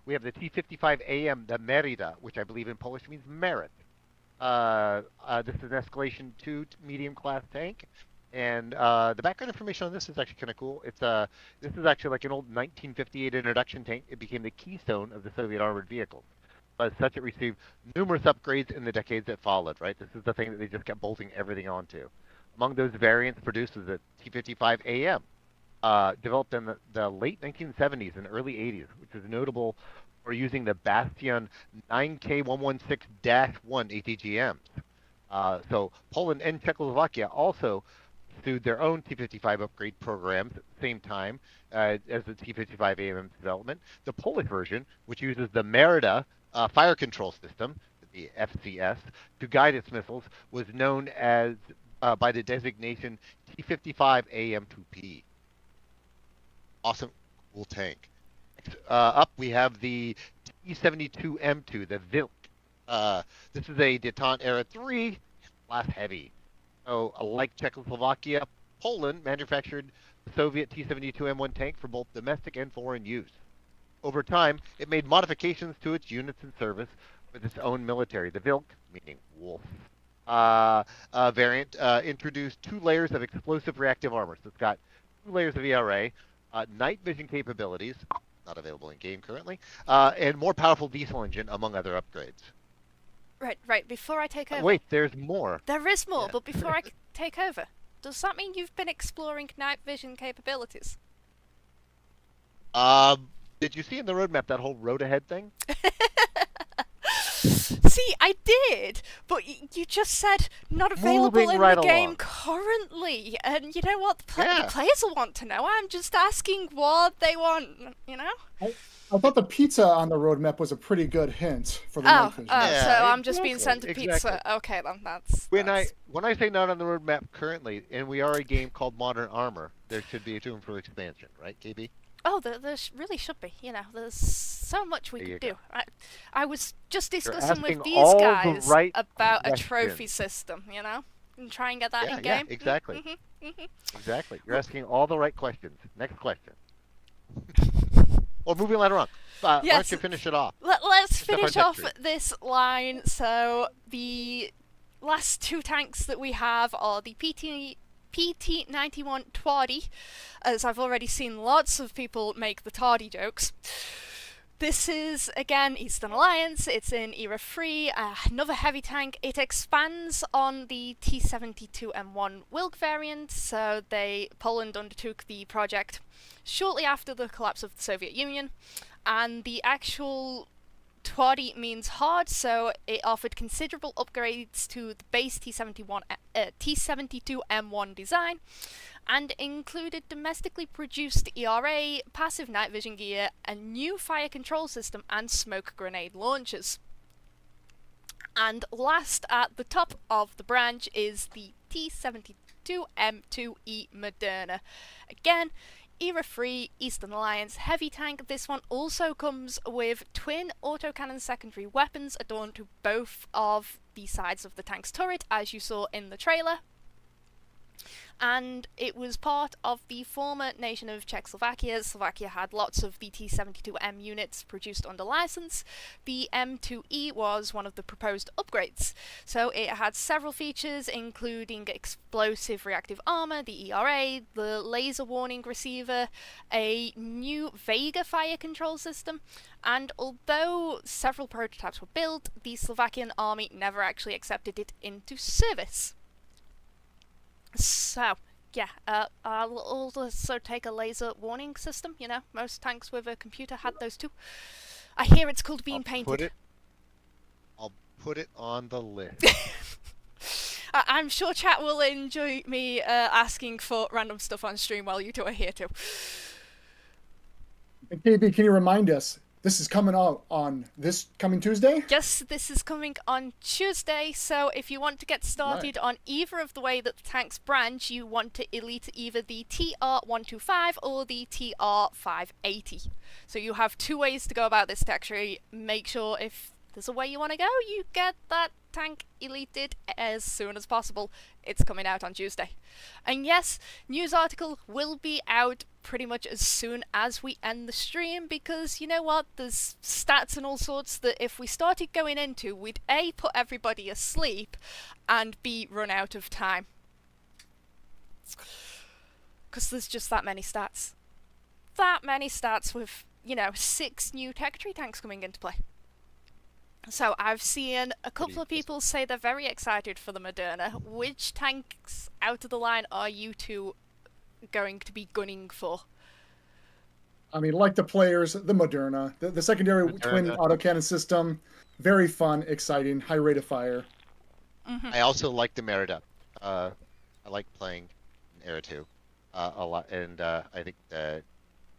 We have the T-55AM, the Merida, which I believe in Polish means merit. This is an Escalation 2 medium class tank. And the background information on this is actually kind of cool. This is actually like an old 1958 introduction tank. It became the keystone of the Soviet armored vehicles. As such, it received numerous upgrades in the decades that followed, right? This is the thing that they just kept bolting everything onto. Among those variants produced was the T-55AM, developed in the late 1970s and early 80s, which was notable for using the Bastion 9K116-1 ATGMs. So Poland and Czechoslovakia also pursued their own T-55 upgrade programs at the same time as the T-55AM development. The Polish version, which uses the Merida fire control system, the FCS, to guide its missiles, was known as by the designation T-55AM2P. Awesome, cool tank. Up we have the T-72M2, the Vilk. This is a Détente Era 3 class heavy. So, like Czechoslovakia, Poland manufactured the Soviet T-72M1 tank for both domestic and foreign use. Over time, it made modifications to its units and service with its own military. The Vilk, meaning wolf, variant introduced 2 layers of explosive reactive armor. So it's got 2 layers of ERA, night vision capabilities, not available in game currently, and more powerful diesel engine, among other upgrades. Right. Before I take over. Wait, there's more. There is more, but before I take over, does that mean you've been exploring night vision capabilities? Did you see in the roadmap that whole road ahead thing? See, I did, but you just said not available Moving in right the game along. currently. And you know what? The players will want to know. I'm just asking what they want, you know? I thought the pizza on the roadmap was a pretty good hint for the night vision. Yeah, so I'm just being sent a pizza. exactly. Okay, then that's... When I say not on the roadmap currently, and we are a game called Modern Armor, there should be room for expansion, right, KB? Oh, there really should be. You know, there's so much we could do. I was just discussing with these guys about a trophy system, you know, and try and get that in game. Yeah, exactly. Exactly. You're asking all the right questions. Next question. Well, moving right along. Why don't you finish it off? Let's finish off this line. So the last 2 tanks that we have are the PT-91 Twardy, as I've already seen lots of people make the tardy jokes. This is, again, Eastern Alliance. It's in Era 3, another heavy tank. It expands on the T-72M1 Wilk variant, so Poland undertook the project shortly after the collapse of the Soviet Union, and the actual Twadi means hard, so it offered considerable upgrades to the base T-72M1 design, and included domestically produced ERA, passive night vision gear, a new fire control system, and smoke grenade launchers. And last at the top of the branch is the T-72M2E Moderna. Again, Era 3 Eastern Alliance heavy tank. This one also comes with twin autocannon secondary weapons adorned to both of the sides of the tank's turret, as you saw in the trailer. And it was part of the former nation of Czechoslovakia. Slovakia had lots of the T-72M units produced under license. The M2E was one of the proposed upgrades. So it had several features, including explosive reactive armor, the ERA, the laser warning receiver, a new Vega fire control system, and although several prototypes were built, the Slovakian army never actually accepted it into service. So, yeah, I'll also take a laser warning system. You know, most tanks with a computer had those too. I hear it's called being painted. I'll put it on the list. I'm sure chat will enjoy me asking for random stuff on stream while you two are here too. And KB, can you remind us, this is coming out on this coming Tuesday? Yes, this is coming on Tuesday, so if you want to get started on either of the way that the tanks branch, you want to elite either the TR-125 or the TR-580. So you have two ways to go about this to actually make sure if there's a way you want to go, you get that tank elated as soon as possible. It's coming out on Tuesday. And yes, news article will be out pretty much as soon as we end the stream, because you know what, there's stats and all sorts that if we started going into, we'd A, put everybody asleep, and B, run out of time. Because there's just that many stats. That many stats with, you know, 6 new tech tree tanks coming into play. So I've seen a couple of people say they're very excited for the Moderna. Which tanks out of the line are you two going to be gunning for? I mean, like the players, the Moderna, the secondary twin autocannon system, very fun, exciting, high rate of fire. Mm-hmm. I also like the Merida. I like playing in Era 2 a lot, and I think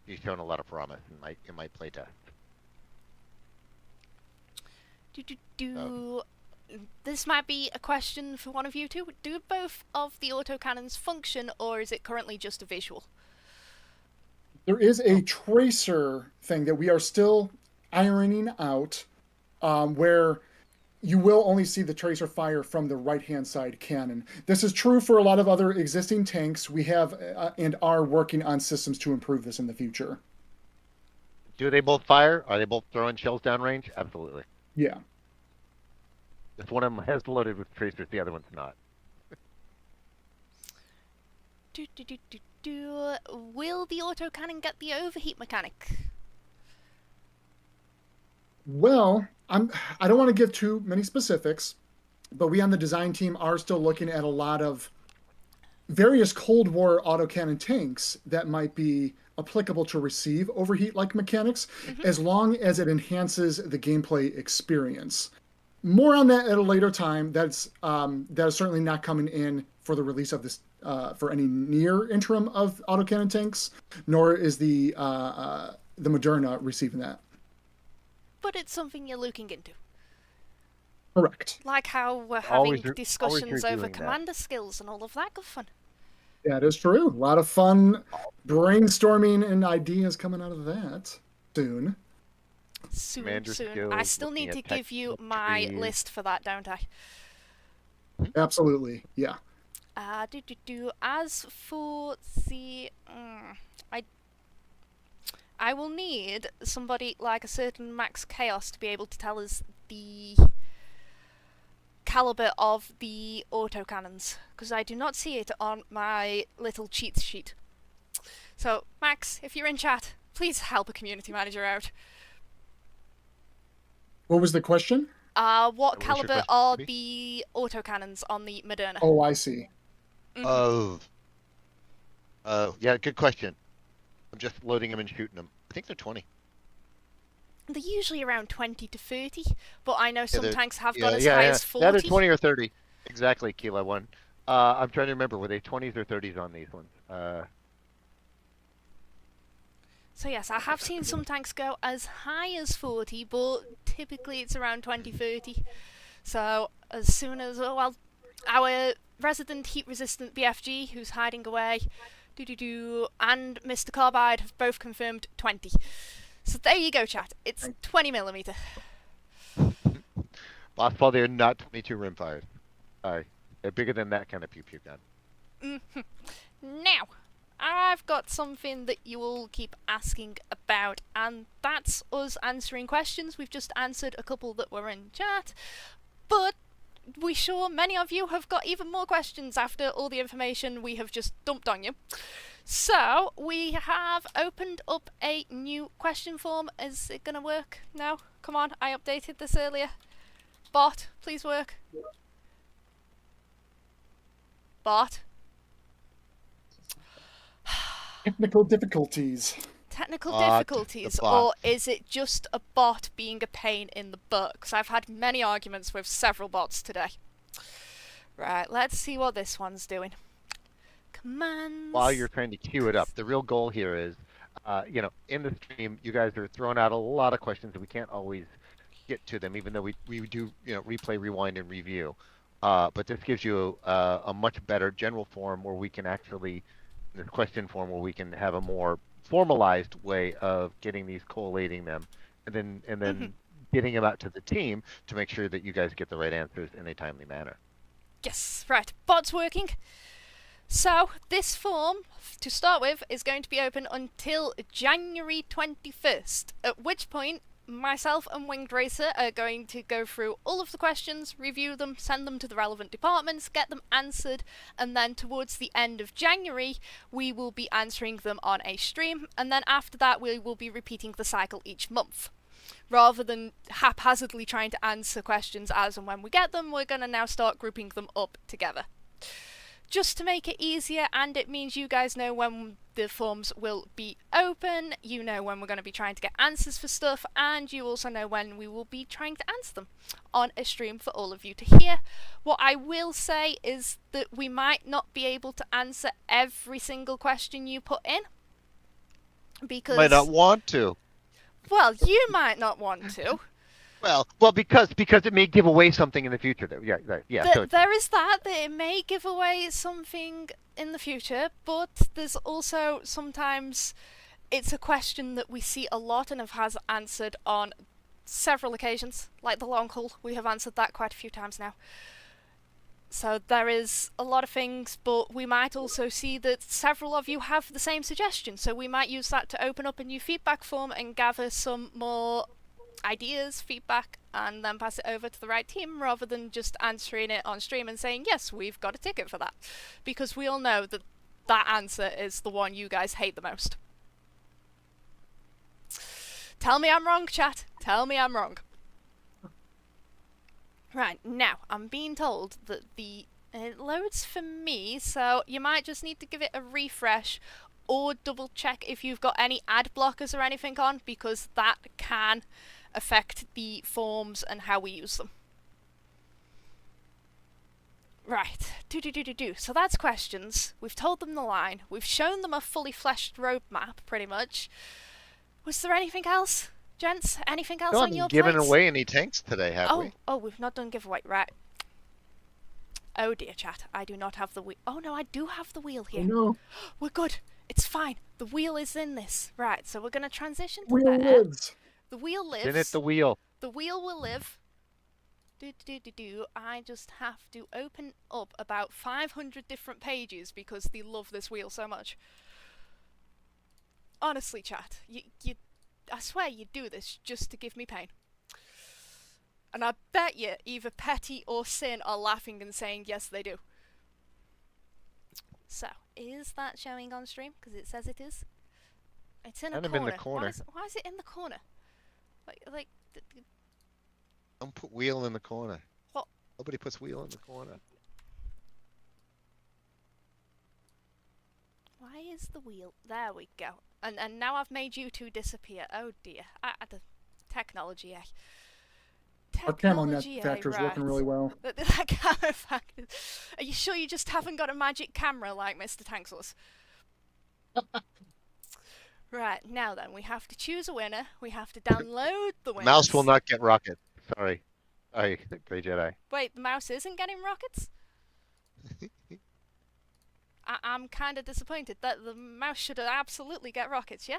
you've shown a lot of promise in my playtest. This might be a question for one of you two. Do both of the autocannons function, or is it currently just a visual? There is a tracer thing that we are still ironing out, where you will only see the tracer fire from the right-hand side cannon. This is true for a lot of other existing tanks. We have and are working on systems to improve this in the future. Do they both fire? Are they both throwing shells downrange? Absolutely. Yeah. If one of them has loaded with tracers, the other one's not. Will the autocannon get the overheat mechanic? Well, I don't want to give too many specifics, but we on the design team are still looking at a lot of various Cold War autocannon tanks that might be applicable to receive overheat-like mechanics, as long as it enhances the gameplay experience. More on that at a later time. That is certainly not coming in for the release of this for any near interim of autocannon tanks, nor is the Moderna receiving that. But it's something you're looking into. Correct. Like how we're having discussions over commander skills and all of that good fun. That is true. A lot of fun brainstorming and ideas coming out of that soon. Soon. I still need to give you my list for that, don't I? Absolutely, yeah. As for the... I will need somebody like a certain Max Chaos to be able to tell us the caliber of the autocannons, because I do not see it on my little cheat sheet. So, Max, if you're in chat, please help a community manager out. What was the question? What What was your caliber question, are Ruby? the autocannons on the Moderna? Oh, I see. Oh, yeah, good question. I'm just loading them and shooting them. I think they're 20. They're usually around 20 to 30, but I know some they're tanks have yeah, gone as yeah, high yeah. as Yeah, they're 40. 20 or 30. Exactly, Kilo one. I'm trying to remember, were they 20s or 30s on these ones? So yes, I have seen some tanks go as high as 40, but typically it's around 20, 30. So as soon as, oh, well, our resident heat-resistant BFG, who's hiding away, and Mr. Carbide have both confirmed 20. So there you go, chat. It's 20mm. Boss ball, they're not 22 rimfires. Sorry. They're bigger than that kind of pew-pew gun. Now, I've got something that you all keep asking about, and that's us answering questions. We've just answered a couple that were in chat, but we're sure many of you have got even more questions after all the information we have just dumped on you. So, we have opened up a new question form. Is it going to work now? Come on, I updated this earlier. Bot, please work. Bot. Technical difficulties. Technical Bot, difficulties, the bot. or is it just a bot being a pain in the butt? Because I've had many arguments with several bots today. Right, let's see what this one's doing. Commands. While you're trying to queue it up, the real goal here is, in the stream, you guys are throwing out a lot of questions and we can't always get to them, even though we do, replay, rewind, and review. But this gives you a much better general form where we can actually, this question form, where we can have a more formalized way of getting these, collating them, and then getting them out to the team to make sure that you guys get the right answers in a timely manner. Yes, right. Bot's working. So, this form, to start with, is going to be open until January 21st, at which point myself and Winged Racer are going to go through all of the questions, review them, send them to the relevant departments, get them answered, and then towards the end of January, we will be answering them on a stream, and then after that, we will be repeating the cycle each month. Rather than haphazardly trying to answer questions as and when we get them, we're going to now start grouping them up together. Just to make it easier, and it means you guys know when the forms will be open, you know when we're going to be trying to get answers for stuff, and you also know when we will be trying to answer them on a stream for all of you to hear. What I will say is that we might not be able to answer every single question you put in, because... Might not want to. Well, you might not want to. Well, because it may give away something in the future. Yeah, right. Yeah. There is that it may give away something in the future, but there's also sometimes it's a question that we see a lot and have answered on several occasions, like the long haul. We have answered that quite a few times now. So there is a lot of things, but we might also see that several of you have the same suggestion, so we might use that to open up a new feedback form and gather some more ideas, feedback, and then pass it over to the right team rather than just answering it on stream and saying, yes, we've got a ticket for that. Because we all know that that answer is the one you guys hate the most. Tell me I'm wrong, chat. Tell me I'm wrong. Right, now, I'm being told that it loads for me, so you might just need to give it a refresh or double check if you've got any ad blockers or anything on, because that can affect the forms and how we use them. Right, so that's questions. We've told them the line. We've shown them a fully fleshed roadmap, pretty much. Was there anything else, gents? Anything else on your plates? We haven't given away any tanks today, have we? Oh, we've not done giveaway, right. Oh dear, chat, I do not have the wheel. Oh no, I do have the wheel here. Oh, no. We're good. It's fine. The wheel is in this. Right, so we're going to transition to Wheel there. lives. The wheel lives. Isn't it the wheel? The wheel will live. I just have to open up about 500 different pages because they love this wheel so much. Honestly, chat, I swear you do this just to give me pain. And I bet you either Petty or Sin are laughing and saying, yes, they do. So, is that showing on stream? Because it says it is. It's in a corner. In the corner. Why is it in the corner? Like, Don't put wheel in the corner. What? Nobody puts wheel in the corner. Why is the wheel? There we go. And now I've made you two disappear. Oh dear. The technology, eh? Our camo Technology, manufacturer's right. working really well. That camera factor. Are you sure you just haven't got a magic camera like Mr. Tanksaurus? Right, now then, we have to choose a winner. We have to download the winners. Mouse will not get rocket. Sorry. Sorry, Grey Jedi. Wait, the mouse isn't getting rockets? I'm kind of disappointed. That the mouse should absolutely get rockets, yeah?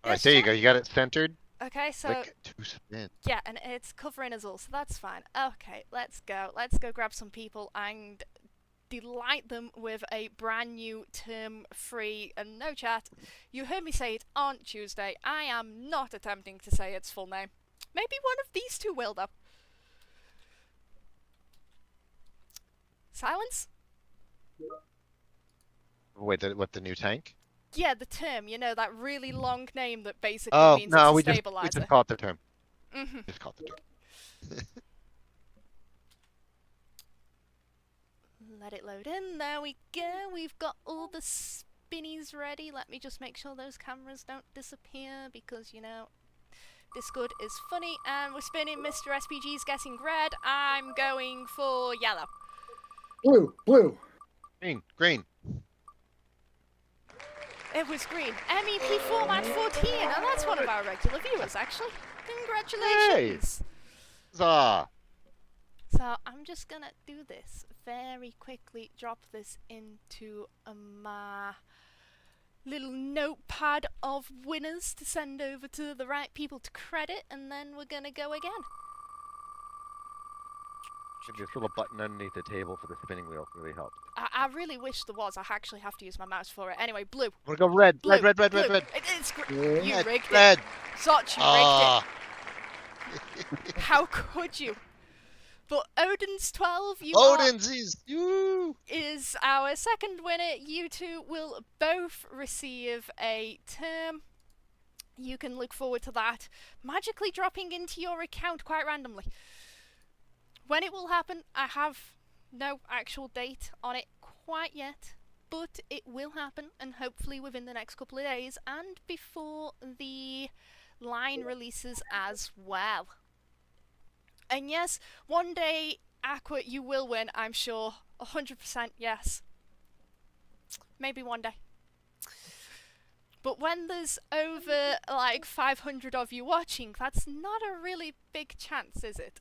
All right, there you go. You got it centered. Okay, so Click to spin. yeah, and it's covering us all, so that's fine. Okay, let's go. Let's go grab some people and delight them with a brand new term-free and no chat. You heard me say it on Tuesday. I am not attempting to say its full name. Maybe one of these two will, though. Silence? Wait, what, the new tank? Yeah, the term, you know, that really long name that basically Oh, means no, it's we a just stabilizer. caught the term. Mm-hmm. Just caught the term. Let it load in. There we go. We've got all the spinnies ready. Let me just make sure those cameras don't disappear because, you know, Discord is funny. And we're spinning. Mr. SPG's getting red. I'm going for yellow. Blue, blue. Green, green. It was green. MEP Format 14. And that's one of our regular viewers, actually. Congratulations. Huzzah! So I'm just going to do this very quickly. Drop this into my little notepad of winners to send over to the right people to credit. And then we're going to go again. This little button underneath the table for the spinning wheel really helps. I really wish there was. I actually have to use my mouse for it. Anyway, blue. We're gonna go red, Blue, red. It's Red. you rigged Red. it. Zot, you Ah. rigged it. How could you? But Odin's 12, Odin's is our second winner. You two will both receive a term. You can look forward to that magically dropping into your account quite randomly. When it will happen, I have no actual date on it quite yet, but it will happen, and hopefully within the next couple of days, and before the line releases as well. And yes, one day, Aqua, you will win, I'm sure. 100% yes. Maybe one day. But when there's over, like, 500 of you watching, that's not a really big chance, is it?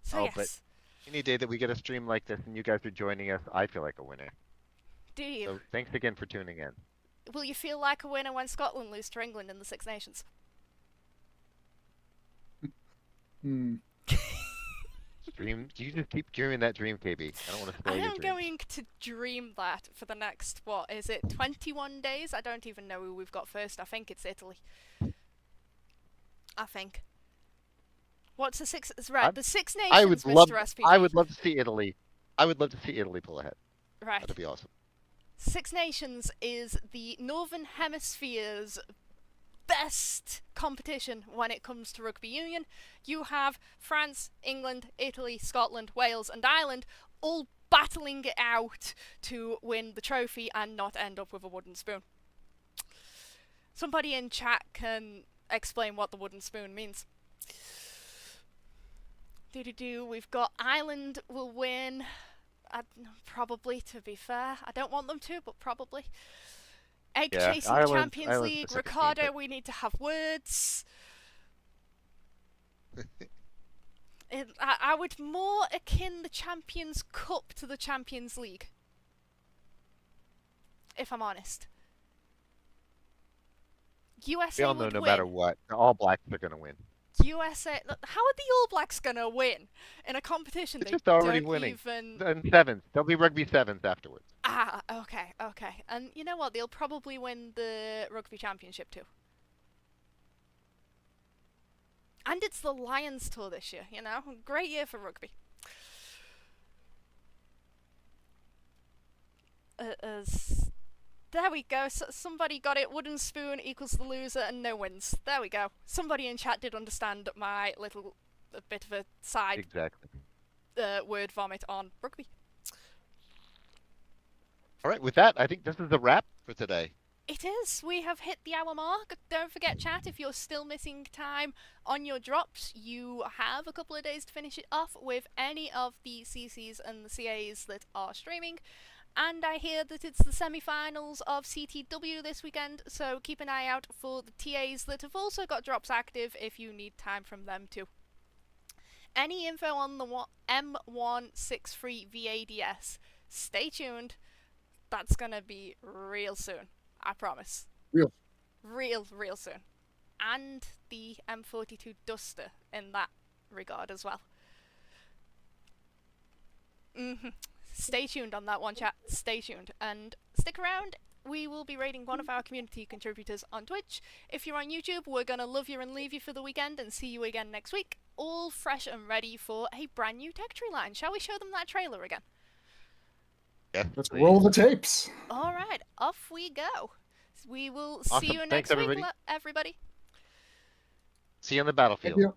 So yes. But any day that we get a stream like this and you guys are joining us, I feel like a winner. Do you? So thanks again for tuning in. Will you feel like a winner when Scotland lose to England in the Six Nations? Dream? You just keep dreaming that dream, KB. I don't want to spoil I your am dreams. going to dream that for the next, what is it, 21 days? I don't even know who we've got first. I think it's Italy. I think. What's the Six? Right, the Six Nations, I would Mr. SPG. I would love to see Italy. I would love to see Italy pull ahead. Right. That'd be awesome. Six Nations is the Northern Hemisphere's best competition when it comes to rugby union. You have France, England, Italy, Scotland, Wales and Ireland all battling it out to win the trophy and not end up with a wooden spoon. Somebody in chat can explain what the wooden spoon means. We've got Ireland will win. Probably, to be fair. I don't want them to, but probably. Egg chasing Ireland, Champions League. Ricardo, we need to have words. I would more akin the Champions Cup to the Champions League. If I'm honest. USA We all know would no win. matter what, the All Blacks are going to win. USA. How are the All Blacks gonna win in a competition They're they just already don't winning. even? And sevens. There'll be rugby sevens afterwards. Ah, okay. And you know what? They'll probably win the rugby championship too. And it's the Lions tour this year. You know, great year for rugby. As There we go. Somebody got it. Wooden spoon equals the loser and no wins. There we go. Somebody in chat did understand my little bit of a side Exactly. word vomit on rugby. All right, with that, I think this is the wrap for today. It is. We have hit the hour mark. Don't forget, chat, if you're still missing time on your drops, you have a couple of days to finish it off with any of the CCs and the CAs that are streaming. And I hear that it's the semi-finals of CTW this weekend, so keep an eye out for the TAs that have also got drops active if you need time from them too. Any info on the M163 VADS, stay tuned. That's gonna be real soon. I promise. Real soon. And the M42 Duster in that regard as well. Stay tuned on that one, chat. Stay tuned. And stick around. We will be rating one of our community contributors on Twitch. If you're on YouTube, we're going to love you and leave you for the weekend and see you again next week. All fresh and ready for a brand new tech tree line. Shall we show them that trailer again? Yes, Let's please. roll the tapes. All right, off we go. We will Awesome. see you Thanks, next week, everybody. everybody. See you on the battlefield. Thank you.